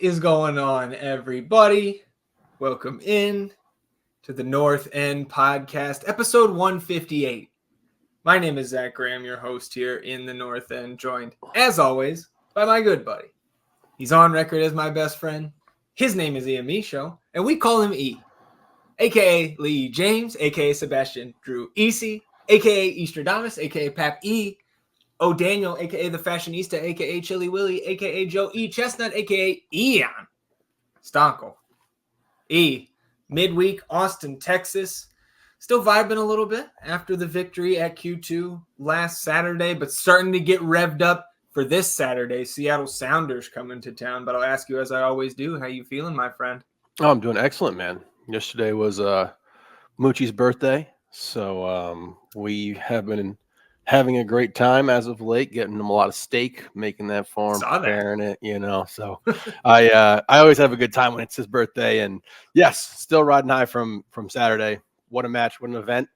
is going on, everybody? Welcome in to the North End Podcast, episode 158. My name is Zach Graham, your host here in the North End, joined, as always, by my good buddy. He's on record as my best friend. His name is Ian Michaud, and we call him E, a.k.a. Lee James, a.k.a. Sebastian Drew Easy, a.k.a. Easterdamus, a.k.a. Pap E, O'Daniel, a.k.a. The Fashionista, a.k.a. Chili Willy, a.k.a. Joe E. Chestnut, a.k.a. Ian Stonkel. E, midweek, Austin, Texas. Still vibing a little bit after the victory at Q2 last Saturday, but starting to get revved up for this Saturday. Seattle Sounders coming to town, but I'll ask you, as I always do, how you feeling, my friend? Oh, I'm doing excellent, man. Yesterday was Moochie's birthday, so we have been having a great time as of late, getting him a lot of steak, making that for him, preparing it, So I always have a good time when it's his birthday, and yes, still riding high from Saturday. What a match, what an event!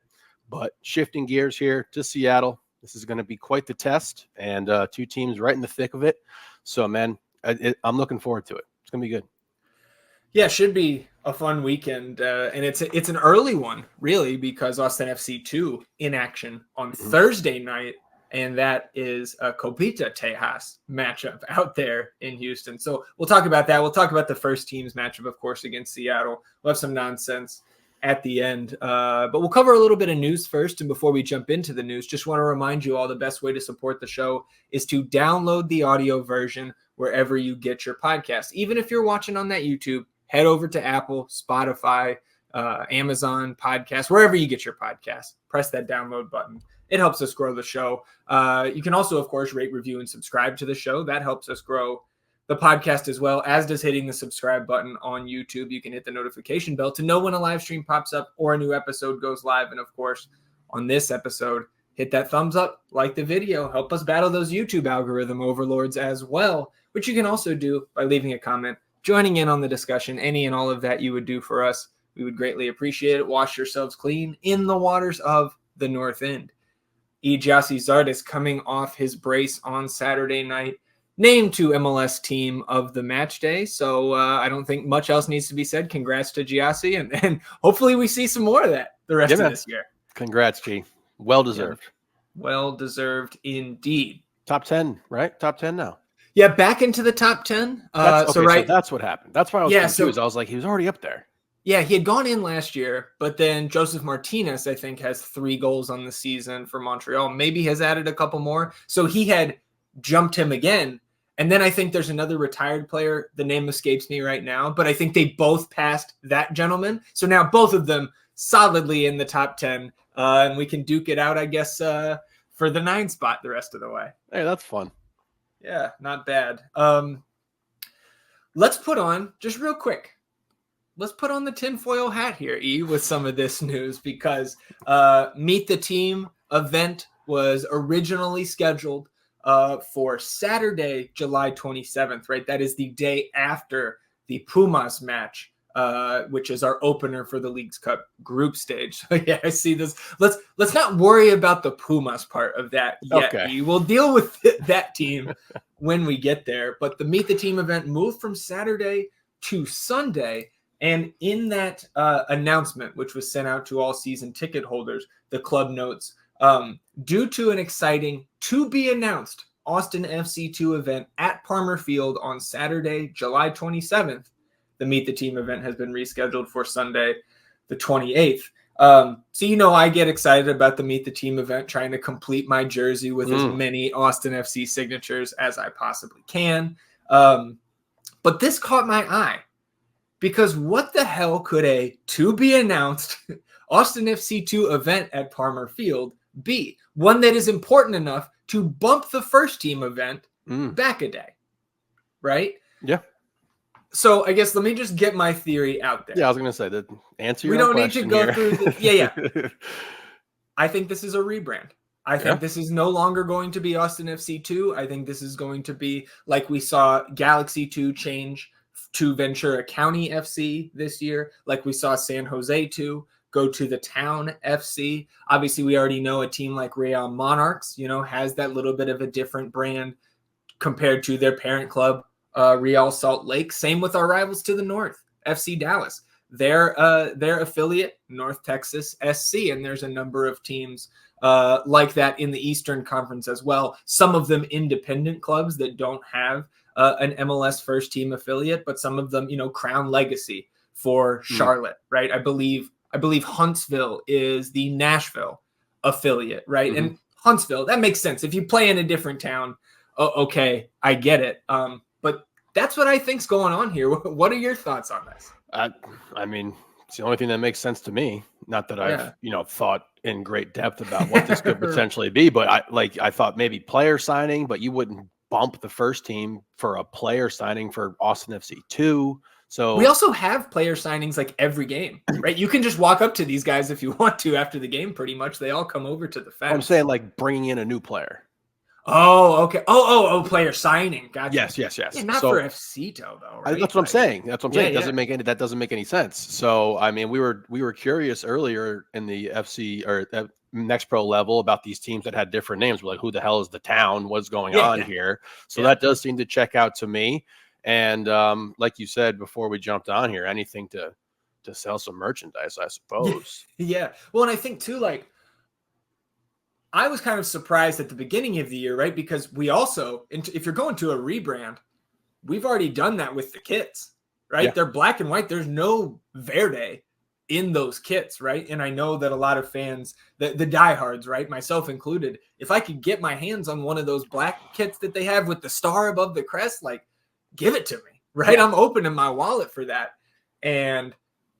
But shifting gears here to Seattle, this is going to be quite the test, and two teams right in the thick of it. So, man, I'm looking forward to it. It's going to be good. Yeah, it should be a fun weekend, and it's an early one, really, because Austin FCito in action on Thursday night, and that is a Copita Tejas matchup out there in Houston. So we'll talk about that. We'll talk about the first team's matchup, of course, against Seattle. We'll have some nonsense at the end, but we'll cover a little bit of news first. And before we jump into the news, just want to remind you all the best way to support the show is to download the audio version wherever you get your podcast. Even if you're watching on that YouTube, head over to Apple, Spotify, Amazon Podcasts, wherever you get your podcast. Press that download button. It helps us grow the show. You can also, of course, rate, review, and subscribe to the show. That helps us grow the podcast as well, as does hitting the subscribe button on YouTube. You can hit the notification bell to know when a live stream pops up or a new episode goes live. And, of course, on this episode, hit that thumbs up, like the video, help us battle those YouTube algorithm overlords as well, which you can also do by leaving a comment, joining in on the discussion. Any and all of that you would do for us, we would greatly appreciate it. Wash yourselves clean in the waters of the North End. Zardes coming off his brace on Saturday night, named to MLS Team of the match day. So I don't think much else needs to be said. Congrats to Giassi, and hopefully we see some more of that the rest of this year. Congrats, G. Well deserved. Yeah. Well deserved indeed. Top 10, right? Top 10 now. Yeah, back into the top 10. So that's what happened. That's why I was confused. I was like, he was already up there. Yeah, he had gone in last year, but then Joseph Martinez, I think, has 3 goals on the season for Montreal. Maybe has added a couple more. So he had jumped him again. And then I think there's another retired player. The name escapes me right now, but I think they both passed that gentleman. So now both of them solidly in the top 10. And we can duke it out, I guess, for the 9 spot the rest of the way. Hey, that's fun. Yeah, not bad. Let's put on, just real quick, let's put on the tinfoil hat here, E, with some of this news, because Meet the Team event was originally scheduled for Saturday, July 27th, right? That is the day after the Pumas match, which is our opener for the Leagues Cup group stage. So yeah, I see this. Let's not worry about the Pumas part of that yet. Okay. We'll deal with that team when we get there. But the Meet the Team event moved from Saturday to Sunday. And in that announcement, which was sent out to all season ticket holders, the club notes, due to an exciting to-be-announced Austin FCito event at Palmer Field on Saturday, July 27th, the Meet the Team event has been rescheduled for Sunday, the 28th. So, I get excited about the Meet the Team event, trying to complete my jersey with as many Austin FC signatures as I possibly can. But this caught my eye, because what the hell could a to-be-announced Austin FCito event at Palmer Field be? One that is important enough to bump the first team event back a day, right? Yeah. So I guess let me just get my theory out there. Yeah, I was going to say that. Answer your question. We don't need to go here. through. Yeah. I think this is a rebrand. I think this is no longer going to be Austin FC2. I think this is going to be like we saw Galaxy 2 change to Ventura County FC this year, like we saw San Jose 2 go to the Town FC. Obviously, we already know a team like Real Monarchs, has that little bit of a different brand compared to their parent club, Real Salt Lake. Same with our rivals to the north, FC Dallas. Their affiliate, North Texas SC, and there's a number of teams like that in the Eastern Conference as well. Some of them independent clubs that don't have an MLS first team affiliate, but some of them, Crown Legacy for Charlotte, right? I believe Huntsville is the Nashville affiliate, right? Mm-hmm. And Huntsville, that makes sense. If you play in a different town, okay, I get it. But that's what I think's going on here. What are your thoughts on this? I mean, it's the only thing that makes sense to me. Not that I've, thought in great depth about what this could potentially be, but I thought maybe player signing, but you wouldn't bump the first team for a player signing for Austin FC 2. So we also have player signings like every game, right? You can just walk up to these guys if you want to after the game. Pretty much, they all come over to the fence. I'm saying like bringing in a new player. Oh, okay. Player signing. Gotcha. Yes. Yeah, not for FCito though, right? That's what I'm saying. That doesn't make any sense. So I mean, we were curious earlier in the FC or Next Pro level about these teams that had different names. We're like, who the hell is the town? What's going on here? So that does seem to check out to me. And like you said before we jumped on here, anything to sell some merchandise, I suppose. Yeah. Well, and I think too, like, I was kind of surprised at the beginning of the year, right? Because we also, if you're going to a rebrand, we've already done that with the kits, right? Yeah. They're black and white. There's no Verde in those kits, right? And I know that a lot of fans, the diehards, right, myself included, if I could get my hands on one of those black kits that they have with the star above the crest, like, give it to me, right? Yeah. I'm opening my wallet for that. And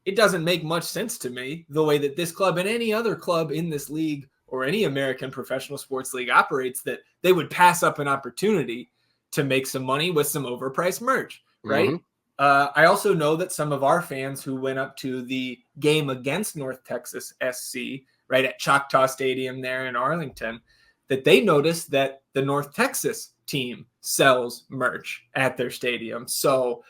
it doesn't make much sense to me the way that this club and any other club in this league or any American professional sports league operates, that they would pass up an opportunity to make some money with some overpriced merch, right? Mm-hmm. I also know that some of our fans who went up to the game against North Texas SC, right, at Choctaw Stadium there in Arlington, that they noticed that the North Texas team sells merch at their stadium. So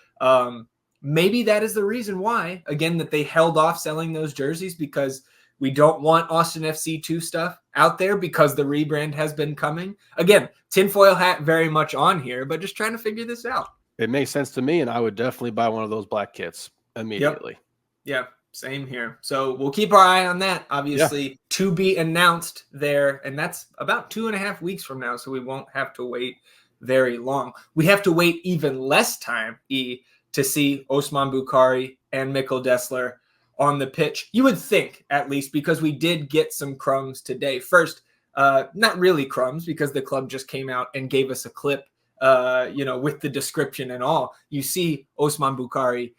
maybe that is the reason why, again, that they held off selling those jerseys, because we don't want Austin FC 2 stuff out there because the rebrand has been coming. Again, tinfoil hat very much on here, but just trying to figure this out. It makes sense to me, and I would definitely buy one of those black kits immediately. Yep, same here. So we'll keep our eye on that, obviously, to be announced there, and that's about 2.5 weeks from now, so we won't have to wait very long. We have to wait even less time, to see Osman Bukari and Mikkel Desler on the pitch. You would think, at least, because we did get some crumbs today. First, not really crumbs, because the club just came out and gave us a clip, with the description and all. You see Osman Bukari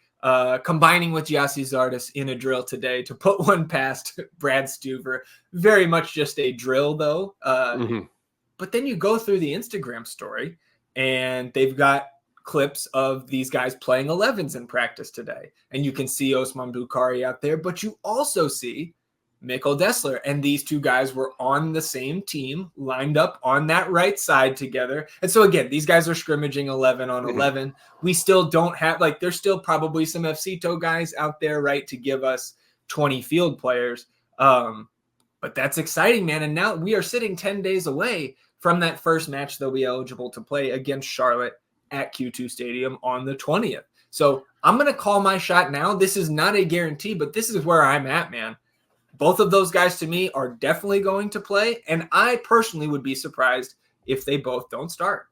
combining with Yassi Zardes in a drill today to put one past Brad Stuver. Very much just a drill, though. But then you go through the Instagram story, and they've got clips of these guys playing 11s in practice today. And you can see Osman Bukari out there, but you also see Mikkel Desler. And these two guys were on the same team, lined up on that right side together. And so again, these guys are scrimmaging 11 on 11. We still don't have, like, there's still probably some FCito guys out there, right, to give us 20 field players. But that's exciting, man. And now we are sitting 10 days away from that first match they'll be eligible to play against Charlotte at Q2 Stadium on the 20th. So I'm going to call my shot now. This is not a guarantee, but this is where I'm at, man. Both of those guys to me are definitely going to play, and I personally would be surprised if they both don't start.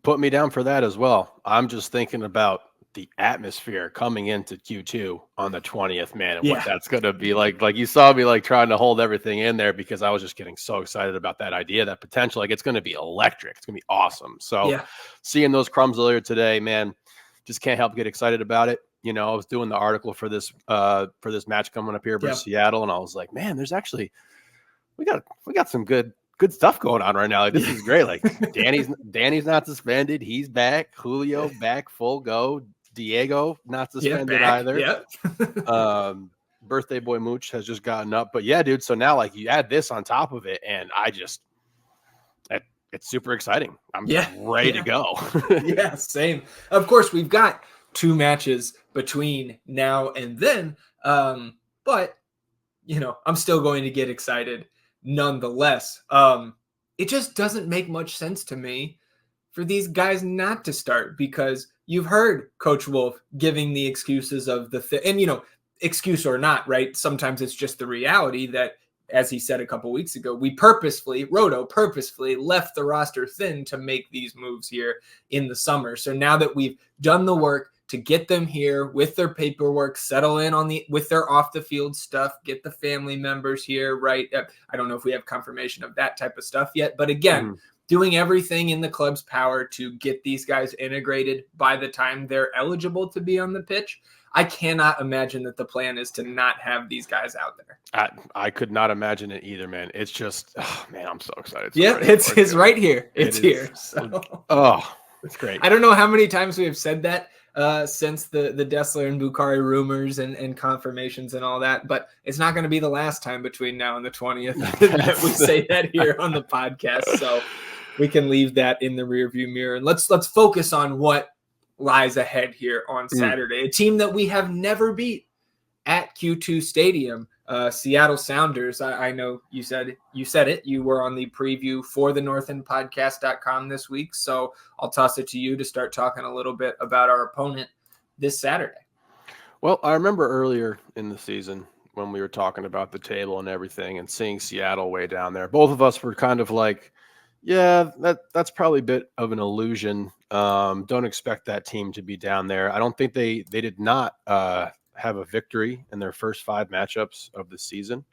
Put me down for that as well. I'm just thinking about the atmosphere coming into Q2 on the 20th, man, and what that's going to be like. Like, you saw me like trying to hold everything in there because I was just getting so excited about that idea, that potential. Like, it's going to be electric. It's going to be awesome. So seeing those crumbs earlier today, man, just can't help get excited about it. You know, I was doing the article for this match coming up here versus Seattle, and I was like, man, there's actually we got some good stuff going on right now. Like, this is great. Like, Danny's not suspended. He's back. Julio back, full go. Diego not suspended either. Yep. Birthday boy Mooch has just gotten up. But yeah, dude. So now, like, you add this on top of it, and it's super exciting. I'm ready to go. Yeah, same. Of course, we've got 2 matches between now and then. But I'm still going to get excited nonetheless. It just doesn't make much sense to me for these guys not to start, because you've heard Coach Wolf giving the excuses of and excuse or not, right? Sometimes it's just the reality that, as he said a couple weeks ago, Roto purposefully left the roster thin to make these moves here in the summer. So now that we've done the work to get them here with their paperwork, settle in with their off the field stuff, get the family members here, right? I don't know if we have confirmation of that type of stuff yet, but again, doing everything in the club's power to get these guys integrated by the time they're eligible to be on the pitch. I cannot imagine that the plan is to not have these guys out there. I could not imagine it either, man. It's just, oh, man, I'm so excited. It's right here. It's here. So. Oh, it's great. I don't know how many times we have said that since the Desler and Bukari rumors and confirmations and all that, but it's not going to be the last time between now and the 20th that we say that here on the podcast. So we can leave that in the rearview mirror, and let's focus on what lies ahead here on Saturday. A team that we have never beat at Q2 Stadium, Seattle Sounders. I know you said it. You were on the preview for the northendpodcast.com this week, so I'll toss it to you to start talking a little bit about our opponent this Saturday. Well, I remember earlier in the season when we were talking about the table and everything and seeing Seattle way down there. Both of us were kind of like, yeah, that's probably a bit of an illusion. Don't expect that team to be down there. I don't think they did not have a victory in their first 5 matchups of the season.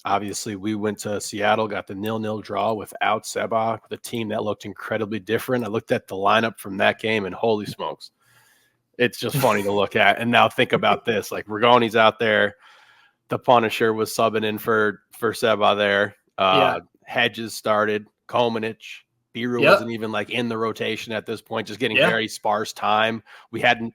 Obviously, we went to Seattle, got the 0-0 draw without Seba, the team that looked incredibly different. I looked at the lineup from that game, and holy smokes, it's just funny to look at. And now think about this: like Rigoni's out there, the Punisher was subbing in for Seba there. Hedges started, Komanich, Biru wasn't even like in the rotation at this point, just getting very sparse time. We hadn't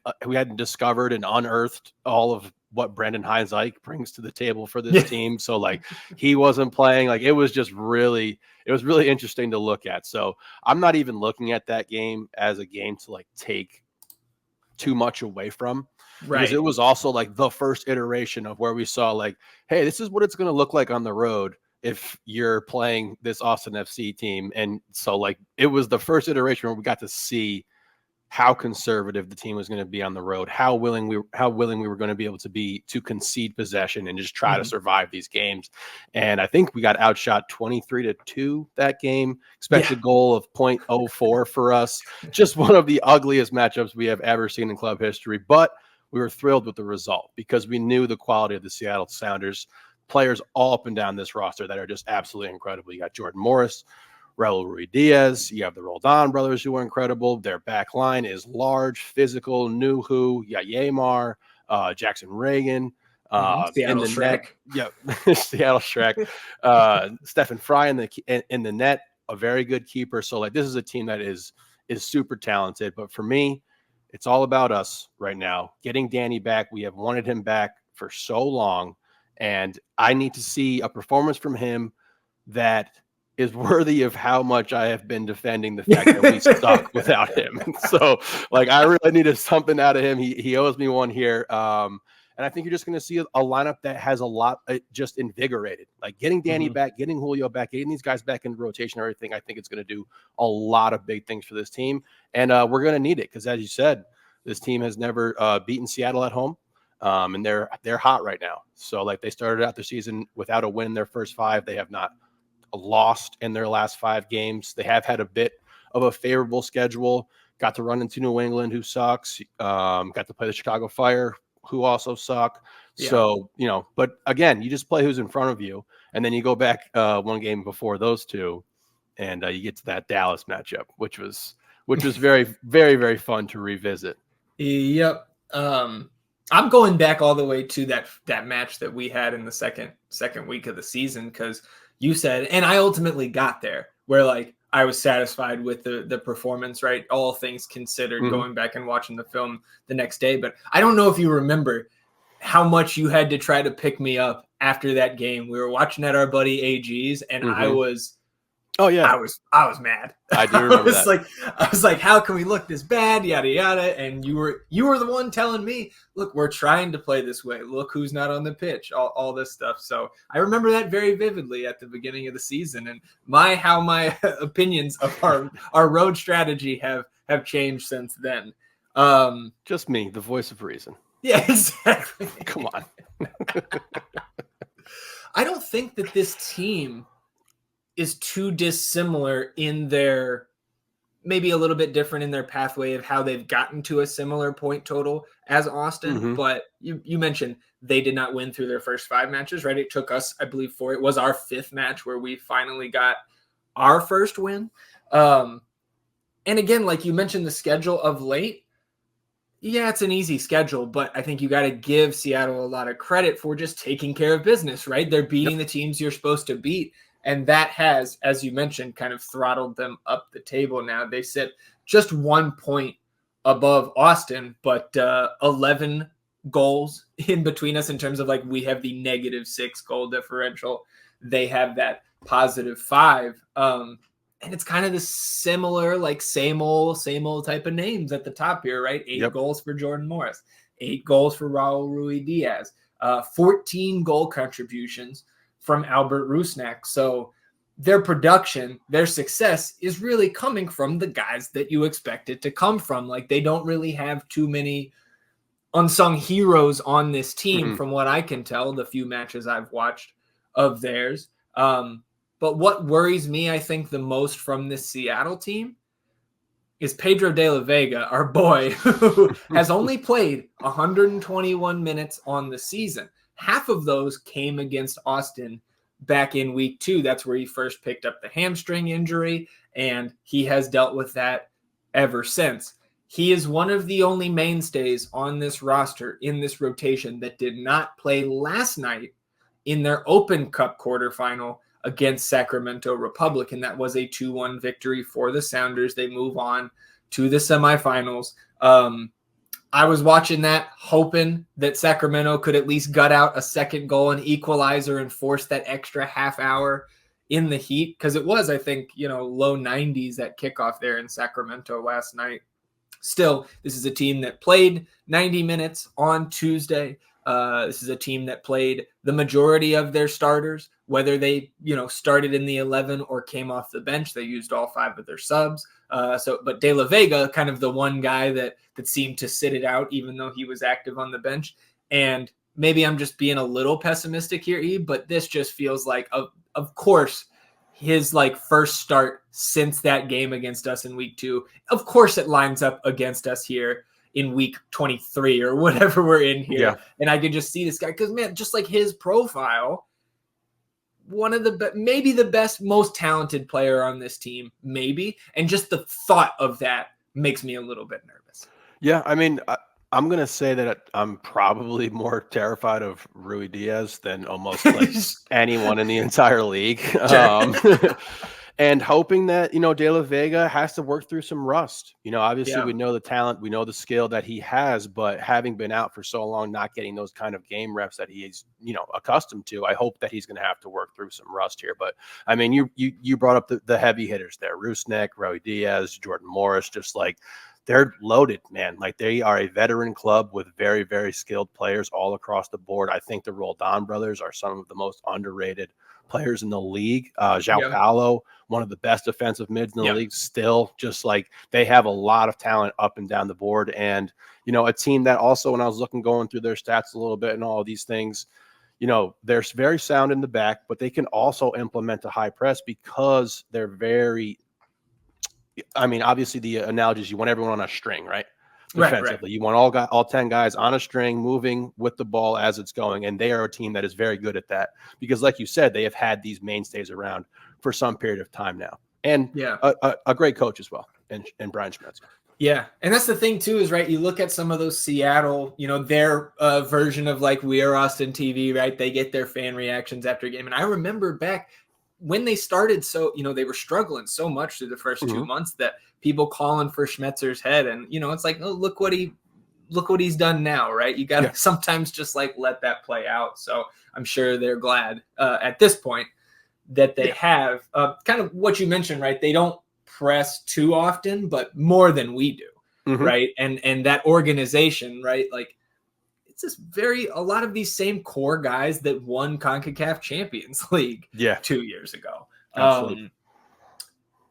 discovered and unearthed all of what Brendan Heinzike brings to the table for this team. So like he wasn't playing. Like it was really interesting to look at. So I'm not even looking at that game as a game to like take too much away from. Right. Because it was also like the first iteration of where we saw like, hey, this is what it's going to look like on the road if you're playing this Austin FC team. And so like it was the first iteration where we got to see how conservative the team was going to be on the road, how willing we were going to be able to be to concede possession and just try to survive these games. And I think we got outshot 23-2 that game. Expected goal of 0.04 for us. Just one of the ugliest matchups we have ever seen in club history. But we were thrilled with the result because we knew the quality of the Seattle Sounders. Players all up and down this roster that are just absolutely incredible. You got Jordan Morris, Raul Ruiz-Diaz. You have the Roldan brothers who are incredible. Their back line is large, physical. Nuhu, Yayemar, Jackson Reagan. Seattle Shrek. Seattle Shrek. Stephen Fry in the net, a very good keeper. So like this is a team that is super talented. But for me, it's all about us right now. Getting Danny back. We have wanted him back for so long. And I need to see a performance from him that is worthy of how much I have been defending the fact that we suck without him. So, like, I really needed something out of him. He owes me one here. And I think you're just going to see a lineup that has a lot just invigorated. Like getting Danny back, getting Julio back, getting these guys back in rotation and everything. I think it's going to do a lot of big things for this team. And we're going to need it because, as you said, this team has never beaten Seattle at home. And they're hot right now. So like they started out the season without a win in their first 5. They have not lost in their last 5 games. They have had a bit of a favorable schedule. Got to run into New England, who sucks. Got to play the Chicago Fire, who also suck. So, but again, you just play who's in front of you. And then you go back one game before those two and you get to that Dallas matchup, which was very, very, very fun to revisit. Yep. I'm going back all the way to that match that we had in the second week of the season, because you said, and I ultimately got there, where like I was satisfied with the performance, right? All things considered, going back and watching the film the next day. But I don't know if you remember how much you had to try to pick me up after that game. We were watching at our buddy AG's, and I was Oh yeah, I was mad. I do remember that. I was like, how can we look this bad? Yada yada. And you were the one telling me, look, we're trying to play this way. Look who's not on the pitch. All this stuff. So I remember that very vividly at the beginning of the season, and how my opinions of our road strategy have changed since then. Just me, the voice of reason. Yeah, exactly. Come on. I don't think that this team is too dissimilar in their, maybe a little bit different in their pathway of how they've gotten to a similar point total as Austin. Mm-hmm. But you mentioned they did not win through their first 5 matches, right? It took us, I believe, it was our 5th match where we finally got our first win. And again, like you mentioned, the schedule of late, yeah, it's an easy schedule, but I think you got to give Seattle a lot of credit for just taking care of business, right? They're beating the teams you're supposed to beat. And that has, as you mentioned, kind of throttled them up the table now. They sit just 1 point above Austin, but 11 goals in between us in terms of like we have the -6 goal differential. They have that +5. And it's kind of the similar, like same old type of names at the top here, right? 8 goals for Jordan Morris, 8 goals for Raul Ruidiaz, 14 goal contributions from Albert Rusnak. So their production, their success is really coming from the guys that you expect it to come from. Like they don't really have too many unsung heroes on this team, from what I can tell, the few matches I've watched of theirs. But what worries me, I think, the most from this Seattle team is Pedro de la Vega, our boy, who has only played 121 minutes on the season. Half of those came against Austin back in week 2. That's where he first picked up the hamstring injury, and he has dealt with that ever since. He is one of the only mainstays on this roster, in this rotation, that did not play last night in their Open Cup quarterfinal against Sacramento Republic, and that was a 2-1 victory for the Sounders. They move on to the semifinals. I was watching that, hoping that Sacramento could at least gut out a second goal, an equalizer, and force that extra half hour in the heat, because it was, I think, low 90s at kickoff there in Sacramento last night. Still, this is a team that played 90 minutes on Tuesday. This is a team that played the majority of their starters, whether they, started in the 11 or came off the bench. They used all 5 of their subs. But De La Vega, kind of the one guy that seemed to sit it out, even though he was active on the bench. And maybe I'm just being a little pessimistic here, E, but this just feels like, of course, his first start since that game against us in week 2. Of course, it lines up against us here in week 23 or whatever we're in here. Yeah. And I could just see this guy, because, man, just like his profile, one of maybe the best, most talented player on this team, maybe. And just the thought of that makes me a little bit nervous. Yeah, I mean, I'm going to say that I'm probably more terrified of Ruidiaz than almost anyone in the entire league. And hoping that, De La Vega has to work through some rust. Obviously we know the talent, we know the skill that he has, but having been out for so long, not getting those kind of game reps that he's, accustomed to, I hope that he's going to have to work through some rust here. But I mean, you brought up the heavy hitters there, Rusnak, Ruidiaz, Jordan Morris, just they're loaded, man. They are a veteran club with very, very skilled players all across the board. I think the Roldan brothers are some of the most underrated players in the league. João Paulo, one of the best defensive mids in the league, still just they have a lot of talent up and down the board. And, a team that also, when I was going through their stats a little bit and all of these things, they're very sound in the back, but they can also implement a high press because they're very, obviously the analogy is you want everyone on a string, right? Defensively, right. You want all 10 guys on a string moving with the ball as it's going, and they are a team that is very good at that because, like you said, they have had these mainstays around for some period of time now, and a great coach as well, and Brian Schmetzer. Yeah, and that's the thing too is, right, you look at some of those Seattle, their version of We Are Austin TV, right? They get their fan reactions after a game, and I remember back when they started, so they were struggling so much through the first 2 months that people calling for Schmetzer's head, and it's oh, look what he's done now, right? You got to sometimes just let that play out. So I'm sure they're glad at this point that they have. Kind of what you mentioned, right? They don't press too often, but more than we do, right? And that organization, right? Like, it's just a lot of these same core guys that won CONCACAF Champions League 2 years ago.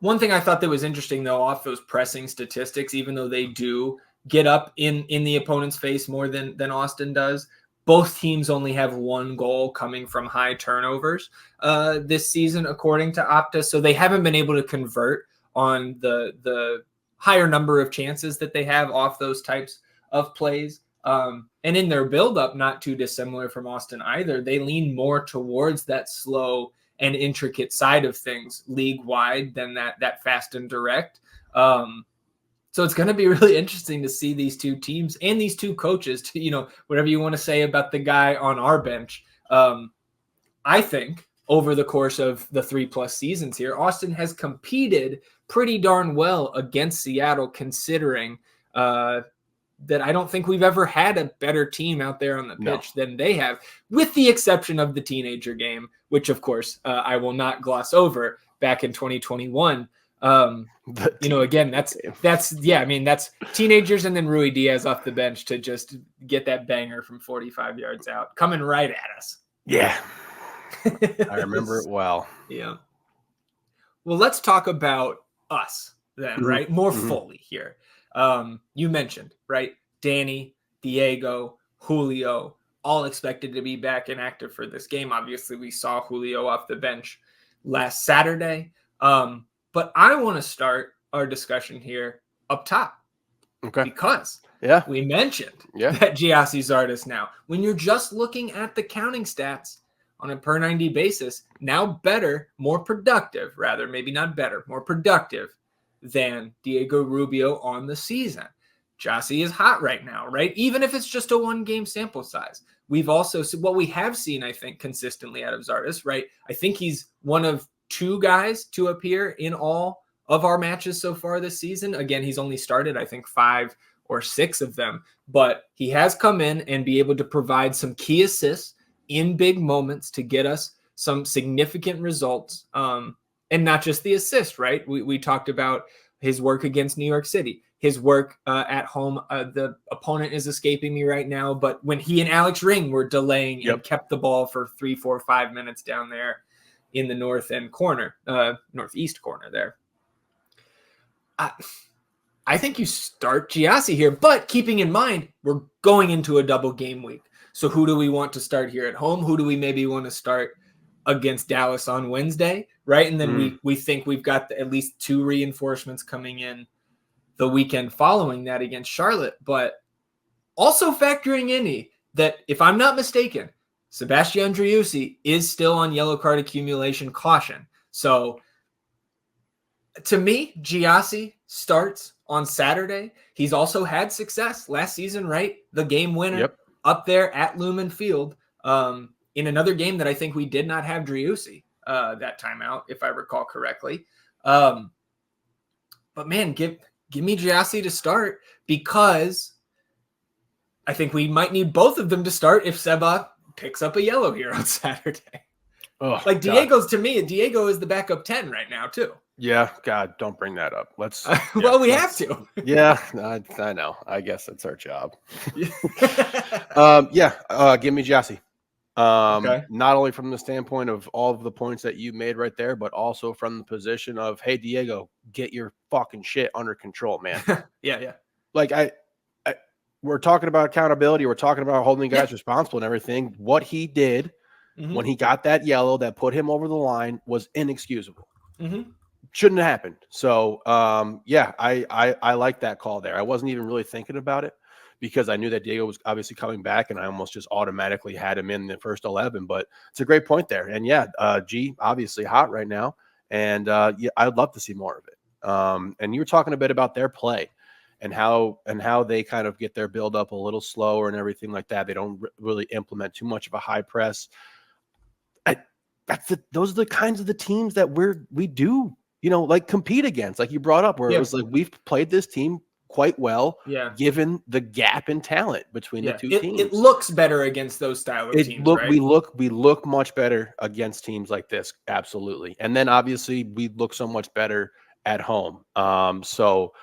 One thing I thought that was interesting, though, off those pressing statistics, even though they do get up in the opponent's face more than Austin does, both teams only have one goal coming from high turnovers this season, according to Opta. So they haven't been able to convert on the higher number of chances that they have off those types of plays. And in their buildup, not too dissimilar from Austin either, they lean more towards that slow and intricate side of things league wide than that fast and direct. So it's going to be really interesting to see these two teams and these two coaches, whatever you want to say about the guy on our bench. I think over the course of the 3+ seasons here, Austin has competed pretty darn well against Seattle, considering that I don't think we've ever had a better team out there on the pitch than they have, with the exception of the teenager game, which of course I will not gloss over back in 2021. Again, that's teenagers and then Rui Diaz off the bench to just get that banger from 45 yards out, coming right at us. Yeah. I remember it well. Yeah. Well, let's talk about us then, right? More fully here. You mentioned, right? Danny, Diego, Julio, all expected to be back and active for this game. Obviously, we saw Julio off the bench last Saturday. But I want to start our discussion here up top. Okay. Because we mentioned that Giassi Zardes now, when you're just looking at the counting stats on a per 90 basis, now better, more productive, rather, maybe not better, more productive than Diego Rubio on the season. Giassi is hot right now, right? Even if it's just a 1-game sample size. We've also, what we have seen, I think, consistently out of Zardes, right? I think he's one of 2 guys to appear in all of our matches so far this season. Again, he's only started, I think, 5 or 6 of them, but he has come in and be able to provide some key assists in big moments to get us some significant results. And not just the assist, right? We talked about his work against New York City, his work at home. The opponent is escaping me right now, but when he and Alex Ring were delaying and kept the ball for 3, 4, 5 minutes down there in the northeast corner there. I think you start Giassi here, but keeping in mind, we're going into a double game week. So who do we want to start here at home? Who do we maybe want to start against Dallas on Wednesday, right? And then we think we've got at least 2 reinforcements coming in the weekend following that against Charlotte. But also factoring in that, if I'm not mistaken, Sebastian Driussi is still on yellow card accumulation caution. So to me, Giassi starts on Saturday. He's also had success last season, right? The game winner up there at Lumen Field in another game that I think we did not have Driussi that time out, if I recall correctly. But man, give me Giassi to start, because I think we might need both of them to start if Seba picks up a yellow here on Saturday. Oh, like Diego's God. To me, Diego is the backup 10 right now too. Yeah, God, don't bring that up. Let's. Well, we have to. Yeah, I know. I guess that's our job. Give me Giassi. Not only from the standpoint of all of the points that you made right there, but also from the position of, hey, Diego, get your fucking shit under control, man. Yeah. Like we're talking about accountability. We're talking about holding guys responsible and everything. What he did when he got that yellow that put him over the line was inexcusable. Shouldn't have happened. So, I like that call there. I wasn't even really thinking about it because I knew that Diego was obviously coming back, and I almost just automatically had him in the first 11. But it's a great point there. And G obviously hot right now, and I'd love to see more of it. And you were talking a bit about their play and how they kind of get their build up a little slower and everything like that. They don't really implement too much of a high press. Those are the kinds of the teams that we do, like compete against, like you brought up, where it was like, we've played this team quite well, Yeah. given the gap in talent between the two teams. It looks better against those style of teams, right? We look much better against teams like this, absolutely. And then obviously we look so much better at home. So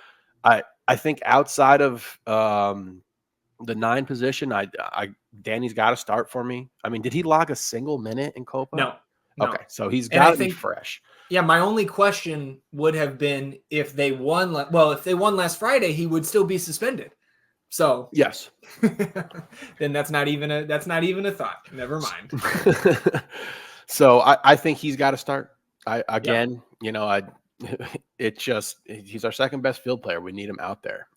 I think outside of the 9 position, Danny's got to start for me. I mean, did he log a single minute in Copa? No. Okay, so he's got to be fresh. Yeah, my only question would have been if they won. Well, if they won last Friday, he would still be suspended. So yes, then that's not even a thought. Never mind. So I think he's got to start. He's our second best field player. We need him out there.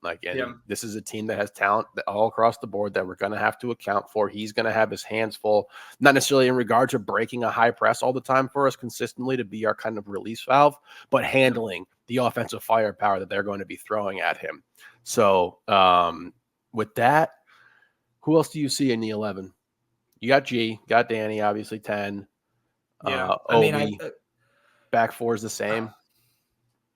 This is a team that has talent all across the board that we're going to have to account for. He's going to have his hands full, not necessarily in regard to breaking a high press all the time for us consistently to be our kind of release valve, but handling the offensive firepower that they're going to be throwing at him. So with that, who else do you see in the 11? You got G, got Danny, obviously 10. Yeah, Back 4 is the same.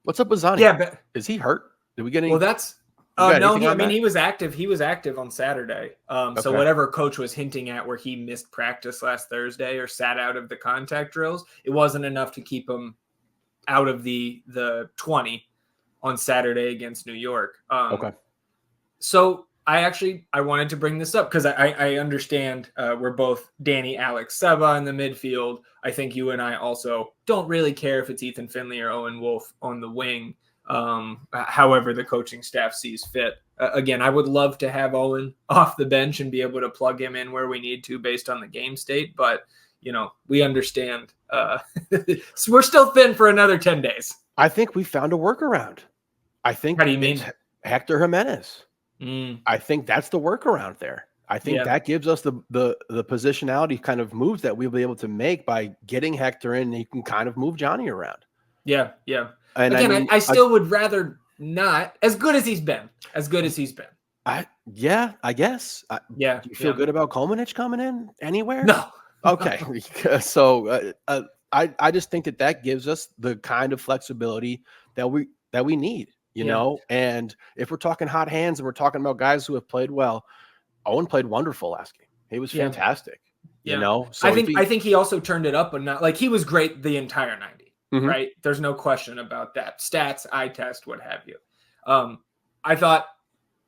What's up with Zani? Yeah, but is he hurt? Did we get any? Well, that's no. He was active. He was active on Saturday. So whatever coach was hinting at, where he missed practice last Thursday or sat out of the contact drills, it wasn't enough to keep him out of the 20 on Saturday against New York. So I wanted to bring this up because I understand we're both Danny, Alex, Seba in the midfield. I think you and I also don't really care if it's Ethan Finley or Owen Wolf on the wing, however the coaching staff sees fit. Again, I would love to have Owen off the bench and be able to plug him in where we need to based on the game state. But, we understand. So we're still thin for another 10 days. I think we found a workaround. I think. How do you mean? Hector Jimenez. I think that's the workaround there. I think that gives us the positionality kind of moves that we'll be able to make by getting Hector in. And you can kind of move Johnny around. Yeah. And again, I still would rather not as good as he's been. I guess. Do you feel good about Kolmanich coming in anywhere? No. Okay. So I just think that gives us the kind of flexibility that we need. And if we're talking hot hands and we're talking about guys who have played well, Owen played wonderful last game. He was fantastic. So I think he also turned it up, but not he was great the entire 90, right? There's no question about that. Stats, eye test, what have you. I thought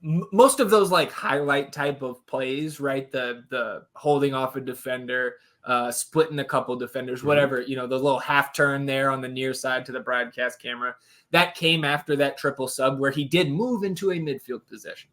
most of those highlight type of plays, right? The holding off a defender, splitting a couple defenders, whatever, the little half turn there on the near side to the broadcast camera, that came after that triple sub where he did move into a midfield position.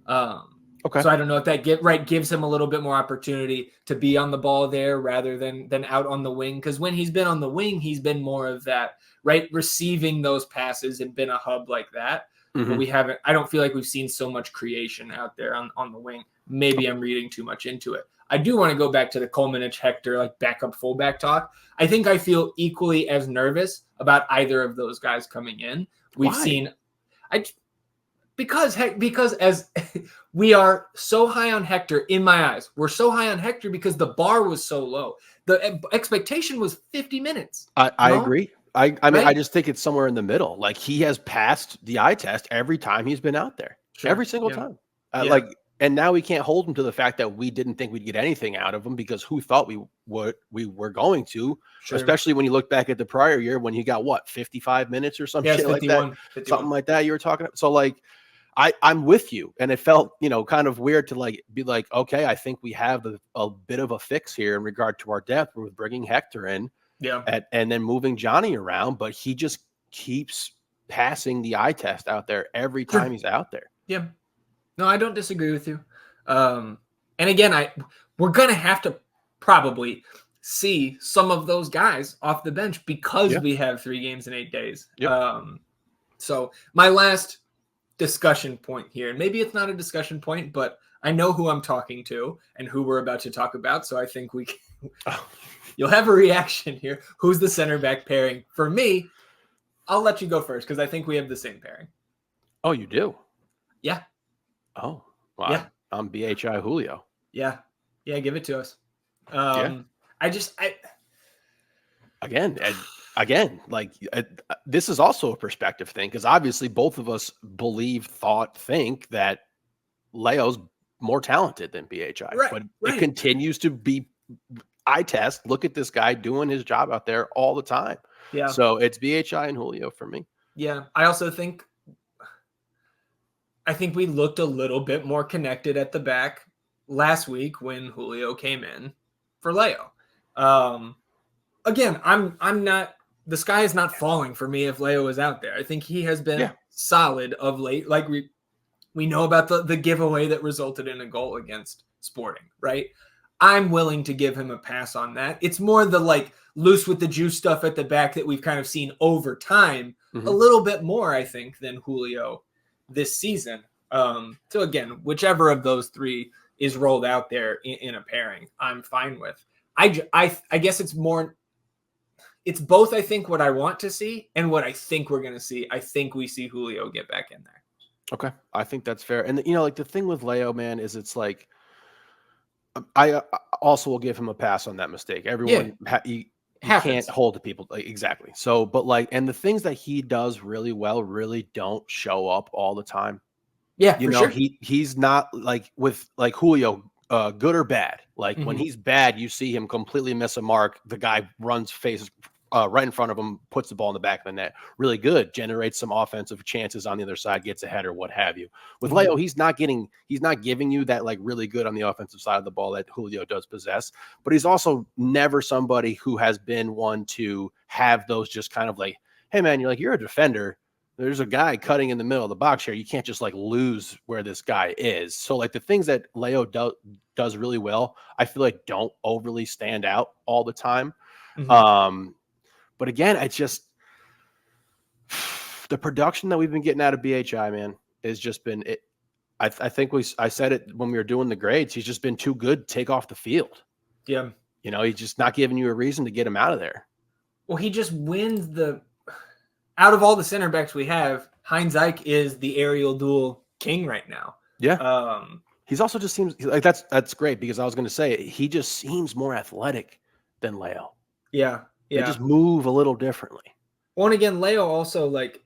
So I don't know if that gives him a little bit more opportunity to be on the ball there rather than out on the wing. Because when he's been on the wing, he's been more of that, right? Receiving those passes and been a hub like that. But I don't feel like we've seen so much creation out there on the wing. Maybe I'm reading too much into it. I do want to go back to the Kolmanich Hector backup fullback talk. I think I feel equally as nervous about either of those guys coming in. We've seen because as we are so high on Hector in my eyes. We're so high on Hector because the bar was so low. The expectation was 50 minutes. I agree. I mean, I just think it's somewhere in the middle. He has passed the eye test every time he's been out there. Every single time. And now we can't hold him to the fact that we didn't think we'd get anything out of him because who thought we were going to, especially when you look back at the prior year when he got 55 minutes or something like that, 51. Something like that you were talking about. So I'm with you. And it felt, kind of weird to be okay, I think we have a bit of a fix here in regard to our depth with bringing Hector in and then moving Johnny around, but he just keeps passing the eye test out there every time he's out there. Yeah. No, I don't disagree with you. And again, we're going to have to probably see some of those guys off the bench because we have 3 games in 8 days. So my last discussion point here, and maybe it's not a discussion point, but I know who I'm talking to and who we're about to talk about. So I think you'll have a reaction here. Who's the center back pairing? For me, I'll let you go first because I think we have the same pairing. Oh, you do? Yeah. Oh, wow. Yeah. I'm BHI Julio. Yeah. Give it to us. again, like this is also a perspective thing because obviously both of us think that Leo's more talented than BHI, Right, but right. it continues to be eye test. Look at this guy doing his job out there all the time. Yeah. So it's BHI and Julio for me. Yeah. I also think we looked a little bit more connected at the back last week when Julio came in for Leo. Again, I'm not, the sky is not falling for me if Leo is out there. I think he has been solid of late. Like we know about the giveaway that resulted in a goal against Sporting, right? I'm willing to give him a pass on that. It's more the like loose with the juice stuff at the back that we've kind of seen over time a little bit more, I think, than Julio this season. So again, whichever of those three is rolled out there in a pairing, I'm fine with. I guess it's both, I think, what I want to see and what I think we're going to see. I think we see Julio get back in there. Okay. I think that's fair. And, like the thing with Leo, man, is it's like, I also will give him a pass on that mistake. Everyone, you can't hold to people. Like, exactly. So, but like, and the things that he does really well really don't show up all the time. Yeah, sure. He's not like with like Julio, good or bad. Like when he's bad, you see him completely miss a mark. The guy runs faces right in front of him, puts the ball in the back of the net. Really good, generates some offensive chances on the other side, gets ahead or what have you. With Leo, he's not giving you that like really good on the offensive side of the ball that Julio does possess. But he's also never somebody who has been one to have those just kind of like, hey man, you're a defender. There's a guy cutting in the middle of the box here. You can't just like lose where this guy is. So like the things that Leo does really well, I feel like don't overly stand out all the time. But again, it's just the production that we've been getting out of BHI, man, has just been it. I think I said it when we were doing the grades. He's just been too good to take off the field. Yeah. He's just not giving you a reason to get him out of there. Well, he just wins out of all the center backs we have, Heinz Eich is the aerial duel king right now. Yeah. He's also just seems like that's great because I was going to say he just seems more athletic than Leo. Yeah. They just move a little differently. Well, and again, Leo also like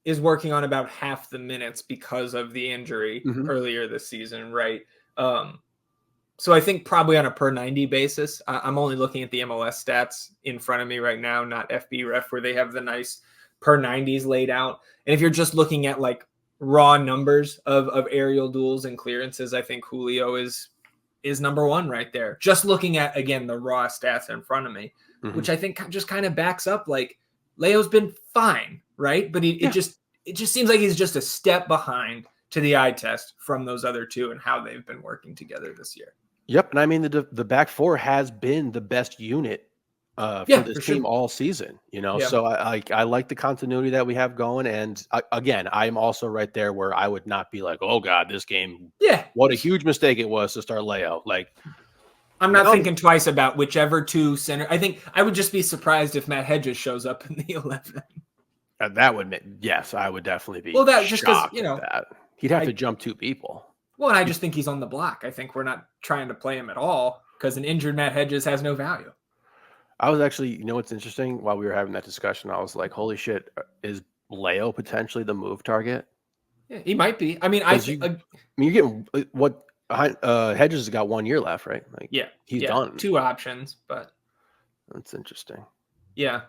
is working on about half the minutes because of the injury earlier this season, right? So I think probably on a per 90 basis, I'm only looking at the MLS stats in front of me right now, not FB Ref, where they have the nice per 90s laid out. And if you're just looking at like raw numbers of aerial duels and clearances, I think Julio is number one right there. Just looking at, again, the raw stats in front of me, which I think just kind of backs up like Leo's been fine, right? But it just seems like he's just a step behind to the eye test from those other two and how they've been working together this year. Yep. And I mean, the back four has been the best unit for this team all season, So I like the continuity that we have going. And again, I'm also right there where I would not be like, oh God, this game. Yeah. What a huge mistake it was to start Leo. Like, I'm not thinking twice about whichever two center. I think I would just be surprised if Matt Hedges shows up in the 11. That would yes, I would definitely be. Well, that just because that. He'd have to jump two people. Well, and I just think he's on the block. I think we're not trying to play him at all because an injured Matt Hedges has no value. I was actually, what's interesting? While we were having that discussion, I was like, "Holy shit, is Leo potentially the move target?" Yeah, he might be. I mean, you're getting what Hedges has got 1 year left, right? Like, he's done. Two options, but that's interesting. Yeah,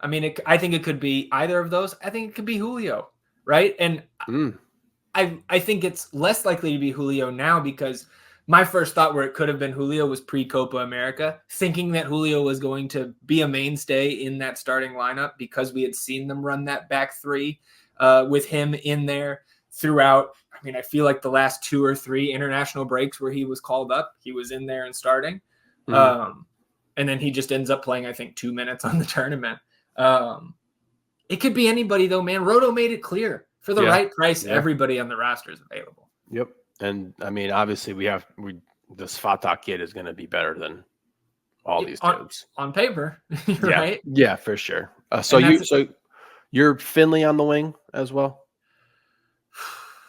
I mean, I think it could be either of those. I think it could be Julio, right? And I think it's less likely to be Julio now because my first thought where it could have been Julio was pre-Copa America, thinking that Julio was going to be a mainstay in that starting lineup because we had seen them run that back three with him in there throughout. I mean, I feel like the last 2 or 3 international breaks where he was called up, he was in there and starting. And then he just ends up playing, I think, 2 minutes on the tournament. It could be anybody, though, man. Roto made it clear. For the right price, everybody on the roster is available. Yep. And, I mean, obviously, this Fatak kid is going to be better than all these dudes. On paper, right? Yeah, for sure. So you're Finley on the wing as well?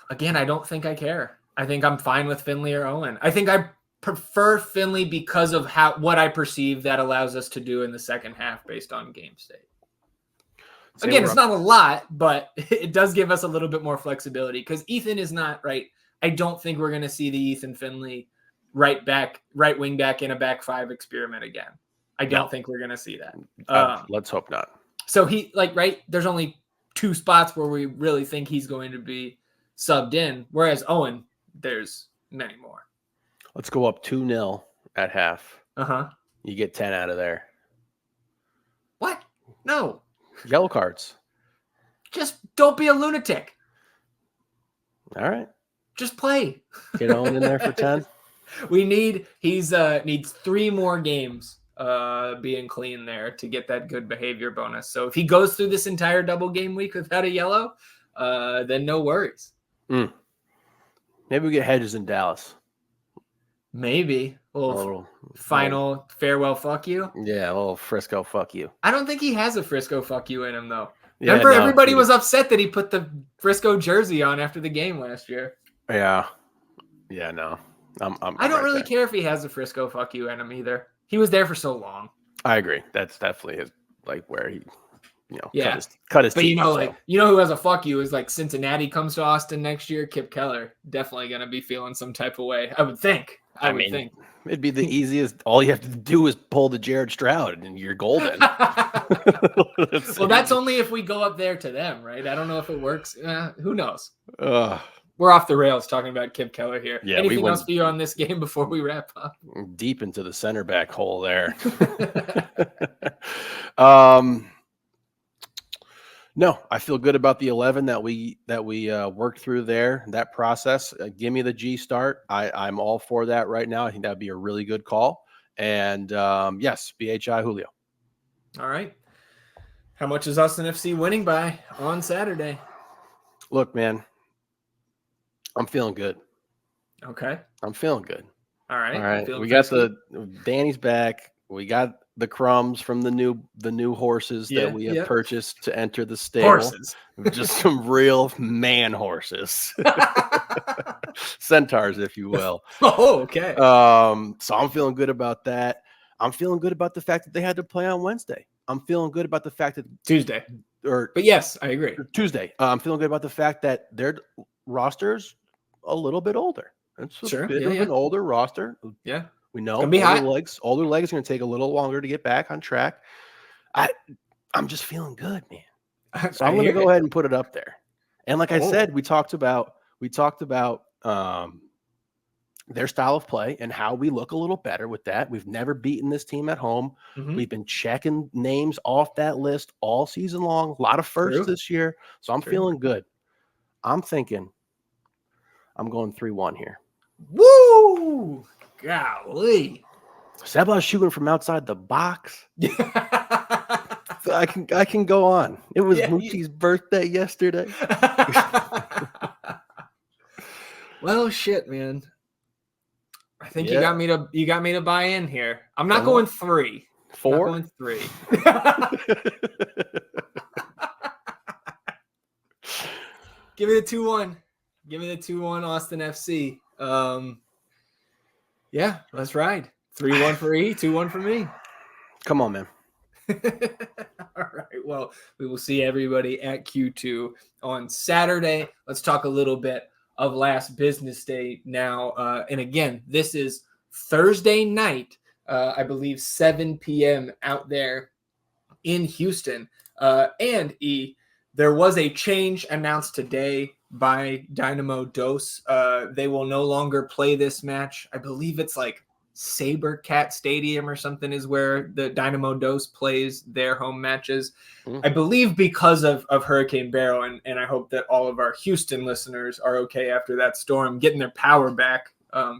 Again, I don't think I care. I think I'm fine with Finley or Owen. I think I prefer Finley because of what I perceive that allows us to do in the second half based on game state. Again, it's not a lot, but it does give us a little bit more flexibility because Ethan is not right. I don't think we're going to see the Ethan Finley right wing back in a back five experiment again. I don't think we're going to see that. Let's hope not. So there's only 2 spots where we really think he's going to be subbed in, whereas Owen, there's many more. Let's go up 2-0 at half. Uh-huh. You get 10 out of there. What? No. Yellow cards. Just don't be a lunatic. All right. Just play. Get Owen in there for 10. He's needs 3 more games being clean there to get that good behavior bonus. So if he goes through this entire double game week without a yellow, then no worries. Maybe we get Hedges in Dallas. Maybe. A little final farewell fuck you. Yeah, a little Frisco fuck you. I don't think he has a Frisco fuck you in him, though. Remember, everybody was upset that he put the Frisco jersey on after the game last year. Yeah. Yeah, no. I don't really care if he has a Frisco fuck you in him either. He was there for so long. I agree. That's definitely his, where he, cut his but teeth. Who has a fuck you is Cincinnati comes to Austin next year. Kip Keller definitely going to be feeling some type of way. I would think. I would think. It'd be the easiest. All you have to do is pull the Jared Stroud and you're golden. Well, that's only if we go up there to them, right? I don't know if it works. Who knows? We're off the rails talking about Kip Keller here. Yeah, anything else for you on this game before we wrap up? Deep into the center back hole there. No, I feel good about the 11 that we worked through there. That process. Give me the G start. I'm all for that right now. I think that'd be a really good call. And yes, BHI Julio. All right. How much is Austin FC winning by on Saturday? Look, man, I'm feeling good. Okay. I'm feeling good. All right. All right. We got Danny's back. We got the crumbs from the new horses that we have purchased to enter the stable. Horses. Just some real man horses. Centaurs, if you will. Oh, okay. So I'm feeling good about that. I'm feeling good about the fact that they had to play on Wednesday. I'm feeling good about the fact that Tuesday. But yes, I agree. Tuesday. I'm feeling good about the fact that their roster's a little bit older. It's a bit of an older roster. Yeah. We know older legs are going to take a little longer to get back on track. I'm just feeling good, man. So I'm going to go ahead and put it up there. And like I said, we talked about their style of play and how we look a little better with that. We've never beaten this team at home. Mm-hmm. We've been checking names off that list all season long. A lot of firsts this year. So I'm feeling good. I'm thinking I'm going 3-1 here. Woo! Golly. So how about shooting from outside the box? I can go on. It was Moochie's birthday yesterday. Well, shit, man. I think you got me to buy in here. I'm not going 3. 4? I'm going 3. Give me the 2-1. Give me the 2-1 Austin FC. Yeah, let's ride. 3-1 for E, 2-1 for me. Come on, man. All right. Well, we will see everybody at Q2 on Saturday. Let's talk a little bit of last business day now. And again, this is Thursday night, I believe 7 p.m. out there in Houston. And E, there was a change announced today by Dynamo Dos. They will no longer play this match. I believe it's Saber Cat Stadium or something is where the Dynamo Dos plays their home matches. Mm-hmm. I believe because of Hurricane Beryl, and I hope that all of our Houston listeners are okay after that storm, getting their power back,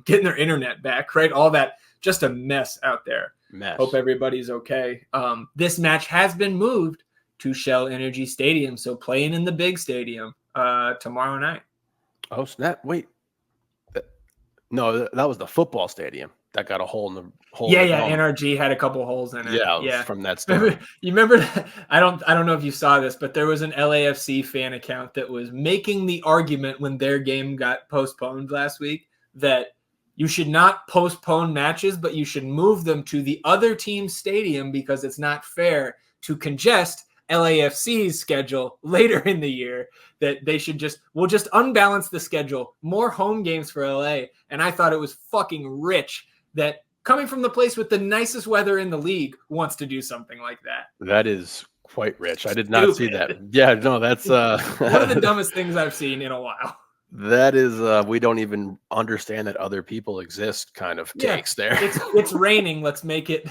getting their internet back, right? All that, just a mess out there. Hope everybody's okay. This match has been moved to Shell Energy Stadium, so playing in the big stadium tomorrow night. Oh, snap. Wait. No, that was the football stadium that got a hole in the hole. Yeah. NRG had a couple holes in it. Yeah. From that story. You remember that? I don't know if you saw this, but there was an LAFC fan account that was making the argument when their game got postponed last week that you should not postpone matches, but you should move them to the other team's stadium because it's not fair to congest LAFC's schedule later in the year, that we'll just unbalance the schedule, more home games for LA. And I thought it was fucking rich that coming from the place with the nicest weather in the league wants to do something like that. That is quite rich. I did not see that. Yeah, no, that's one of the dumbest things I've seen in a while. That is we don't even understand that other people exist kind of takes there. It's raining. Let's make it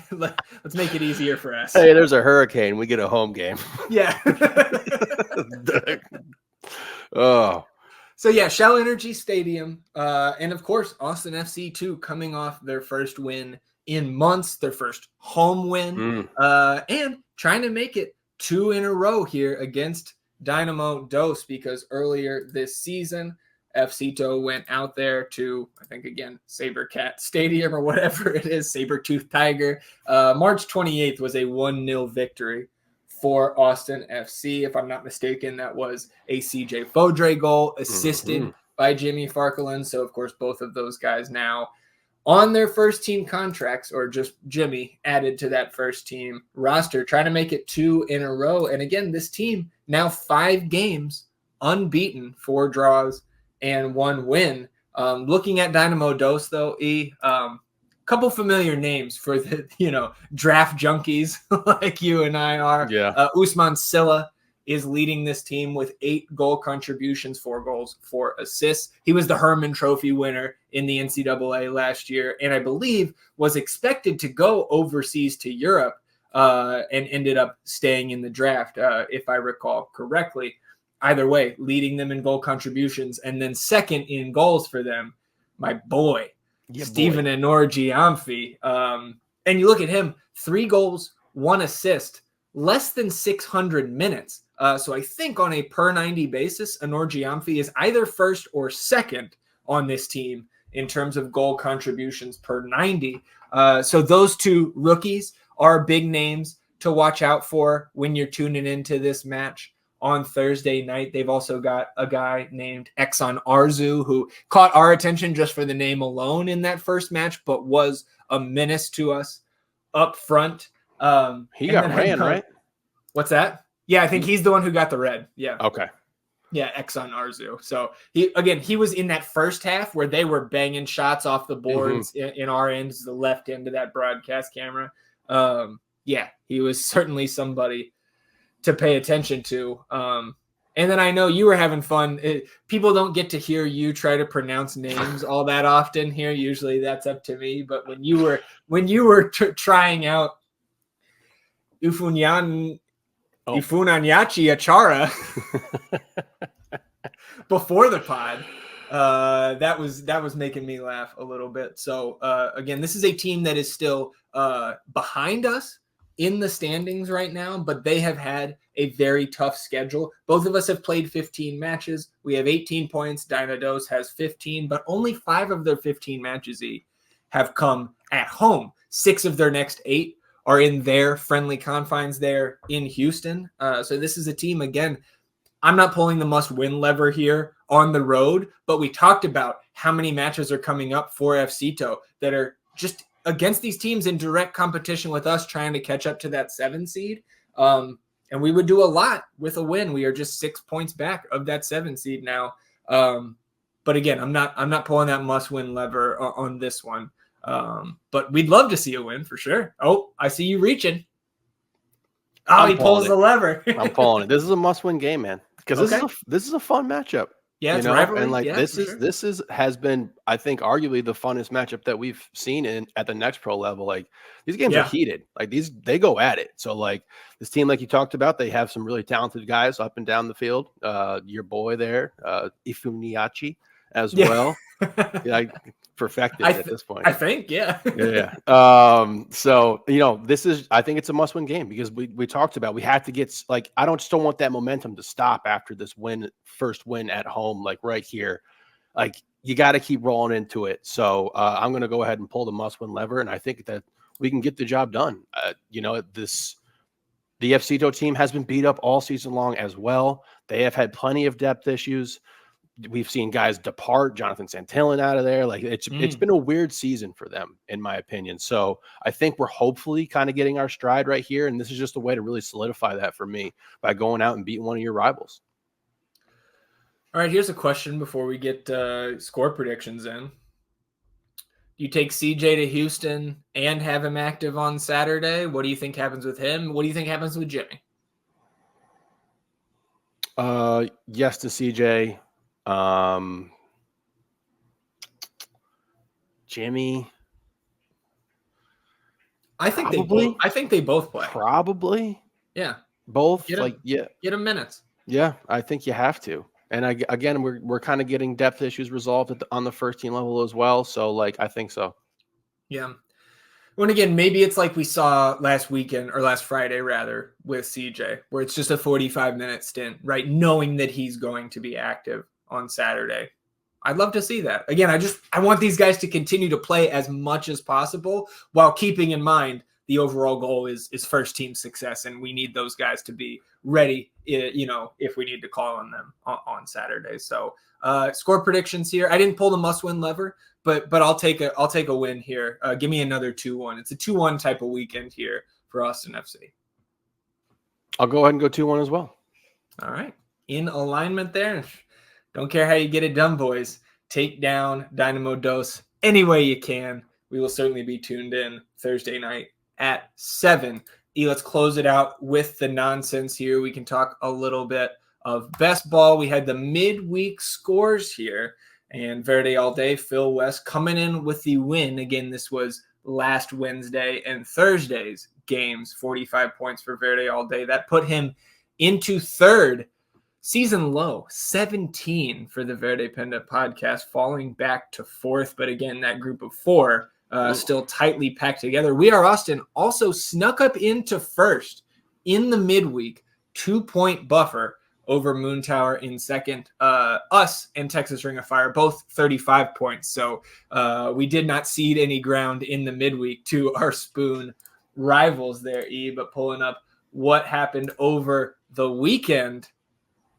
easier for us. Hey, there's a hurricane. We get a home game. Yeah. Oh. So yeah, Shell Energy Stadium, and of course Austin FC too, coming off their first win in months, their first home win, and trying to make it 2 in a row here against Dynamo Dos, because earlier this season, FCito went out there to, I think again, Sabercat Stadium or whatever it is, Sabertooth Tiger. March 28th was a 1-0 victory for Austin FC. If I'm not mistaken, that was a CJ Fodre goal assisted by Jimmy Farkland. So, of course, both of those guys now on their first team contracts, or just Jimmy added to that first team roster, trying to make it 2 in a row. And again, this team now 5 games unbeaten, 4 draws and 1 win. Looking at Dynamo Dos, though, couple familiar names for the draft junkies like you and I are. Yeah. Usman Silla is leading this team with 8 goal contributions, 4 goals, 4 assists. He was the Herman Trophy winner in the NCAA last year, and I believe was expected to go overseas to Europe and ended up staying in the draft, if I recall correctly. Either way, leading them in goal contributions, and then second in goals for them, my boy, Stephen Enorji Amphi. And you look at him, 3 goals, 1 assist, less than 600 minutes. So I think on a per 90 basis, Enorji Amphi is either first or second on this team in terms of goal contributions per 90. So those 2 rookies are big names to watch out for when you're tuning into this match on Thursday night. They've also got a guy named Exxon Arzu, who caught our attention just for the name alone in that first match, but was a menace to us up front. He got ran, right? What's that? Yeah, I think he's the one who got the red. Yeah. Okay. Yeah, Exxon Arzu. So he was in that first half where they were banging shots off the boards in our ends, the left end of that broadcast camera. Yeah, he was certainly somebody to pay attention to. And then I know you were having fun. People don't get to hear you try to pronounce names all that often here. Usually that's up to me. But when you were trying out Ifunanyachi Achara before the pod, that was making me laugh a little bit. So again, this is a team that is still behind us in the standings right now, but they have had a very tough schedule. Both of us have played 15 matches. We have 18 points. Dynamo Dos has 15, but only 5 of their 15 matches have come at home. 6 of their next 8 are in their friendly confines there in Houston. So this is a team, again, I'm not pulling the must-win lever here on the road, but we talked about how many matches are coming up for FCito that are just against these teams in direct competition with us, trying to catch up to that 7 seed. And we would do a lot with a win. We are just 6 points back of that 7 seed now. But again, I'm not pulling that must-win lever on this one. But we'd love to see a win for sure. Oh, I see you reaching. Oh, he pulls the lever. I'm pulling it. This is a must-win game, man, because this is a fun matchup. Yeah, it's rivalry. And this has been, I think, arguably the funnest matchup that we've seen at the next pro level. Like, these games are heated. Like, they go at it. So like this team, like you talked about, they have some really talented guys up and down the field. Your boy there, Ifunanyachi as well. Yeah, I perfected it at this point. I think, yeah. So I think it's a must-win game, because we talked about, we have to get, like, I don't want that momentum to stop after this first win at home, like right here. Like, you got to keep rolling into it. So I'm going to go ahead and pull the must-win lever, and I think that we can get the job done. The FCito team has been beat up all season long as well. They have had plenty of depth issues. we've seen guys depart, Jonathan Santillan out of there. Like it's been a weird season for them, in my opinion. So I think we're hopefully kind of getting our stride right here. And this is just a way to really solidify that for me by going out and beating one of your rivals. All right, here's a question before we get score predictions in. You take CJ to Houston and have him active on Saturday. What do you think happens with him? What do you think happens with Jimmy? Yes to CJ. Jimmy. I think they both play. Probably. Yeah. Both. Get him minutes. Yeah, I think you have to. And again, we're kind of getting depth issues resolved on the first team level as well. So like, I think so. Yeah. Well, again, maybe it's like we saw last weekend or last Friday rather with CJ, where it's just a 45-minute stint, right? Knowing that he's going to be active on Saturday. I'd love to see that. Again, I want these guys to continue to play as much as possible while keeping in mind the overall goal is first team success. And we need those guys to be ready, if we need to call on them on Saturday. So score predictions here. I didn't pull the must-win lever, but I'll take a win here. Give me another 2-1. It's a 2-1 type of weekend here for Austin FC. I'll go ahead and go 2-1 as well. All right. In alignment there. Don't care how you get it done, boys. Take down Dynamo Dos any way you can. We will certainly be tuned in Thursday night at 7. Let's close it out with the nonsense here. We can talk a little bit of best ball. We had the midweek scores here, and Verde all day, Phil West coming in with the win. Again, this was last Wednesday and Thursday's games, 45 points for Verde all day. That put him into third. Season low, 17 for the Verde Penda podcast, falling back to fourth. But again, that group of four still tightly packed together. We Are Austin also snuck up into first in the midweek, 2-point buffer over Moon Tower in second. Us and Texas Ring of Fire, both 35 points. So we did not cede any ground in the midweek to our Spoon rivals there, but pulling up what happened over the weekend.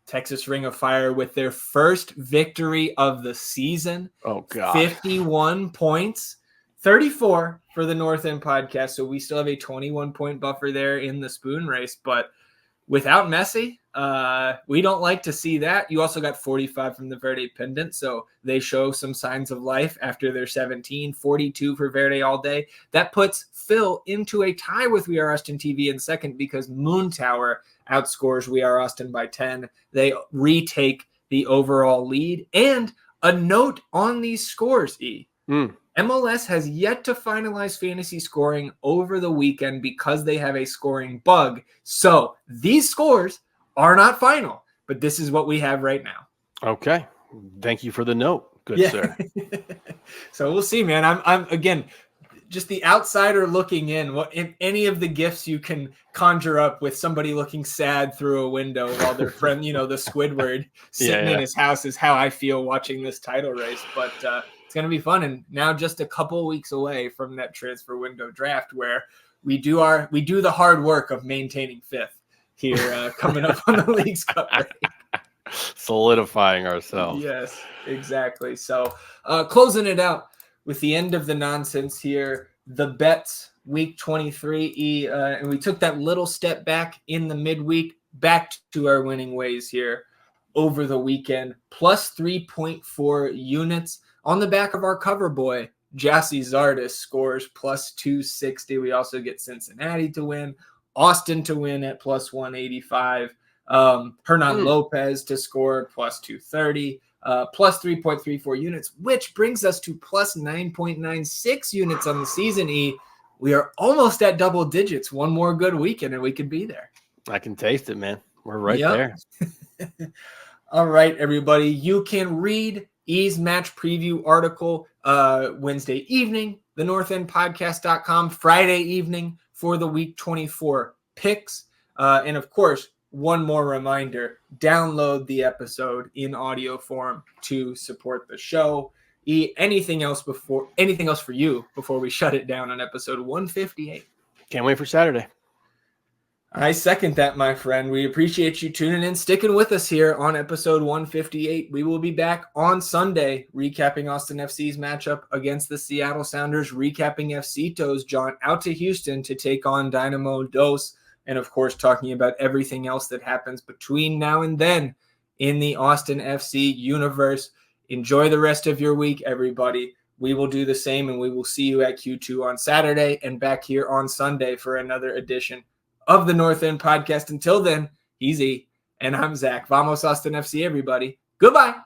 Texas Ring of Fire with their first victory of the season. Oh, God. 51 points, 34 for the North End podcast. So we still have a 21-point buffer there in the Spoon race. But without Messi, we don't like to see that. You also got 45 from the Verde Pendant. So they show some signs of life after their 17, 42 for Verde all day. That puts Phil into a tie with We Are Austin TV in second because Moon Tower outscores We Are Austin by 10. They retake the overall lead. And a note on these scores, MLS has yet to finalize fantasy scoring over the weekend because they have a scoring bug. So these scores are not final, but this is what we have right now. Okay. Thank you for the note. Good, sir. So we'll see, man. I'm again, just the outsider looking in. What if any of the gifts you can conjure up with somebody looking sad through a window while their friend, the Squidward sitting in his house is how I feel watching this title race. But it's going to be fun. And now just a couple weeks away from that transfer window draft where we do the hard work of maintaining fifth here coming up on the League's Cup break. Solidifying ourselves. Yes, exactly. So closing it out with the end of the nonsense here, the bets week 23, and we took that little step back in the midweek, back to our winning ways here over the weekend, plus 3.4 units on the back of our cover boy, Jassy Zardes scores plus 260. We also get Cincinnati to win, Austin to win at plus 185, Hernan Lopez to score plus 230. Plus 3.34 units, which brings us to plus 9.96 units on the season. We are almost at double digits. One more good weekend and we could be there. I can taste it, man. We're right there. All right, everybody. You can read E's match preview article Wednesday evening, the northendpodcast.com, Friday evening for the week 24 picks. And of course, one more reminder, download the episode in audio form to support the show. Anything else for you before we shut it down on episode 158? Can't wait for Saturday. I second that, my friend. We appreciate you tuning in, sticking with us here on episode 158. We will be back on Sunday, recapping Austin FC's matchup against the Seattle Sounders, recapping FCito's jaunt out to Houston to take on Dynamo Dos, and of course, talking about everything else that happens between now and then in the Austin FC universe. Enjoy the rest of your week, everybody. We will do the same, and we will see you at Q2 on Saturday and back here on Sunday for another edition of the North End Podcast. Until then, he's E, and I'm Zach. Vamos Austin FC, everybody. Goodbye.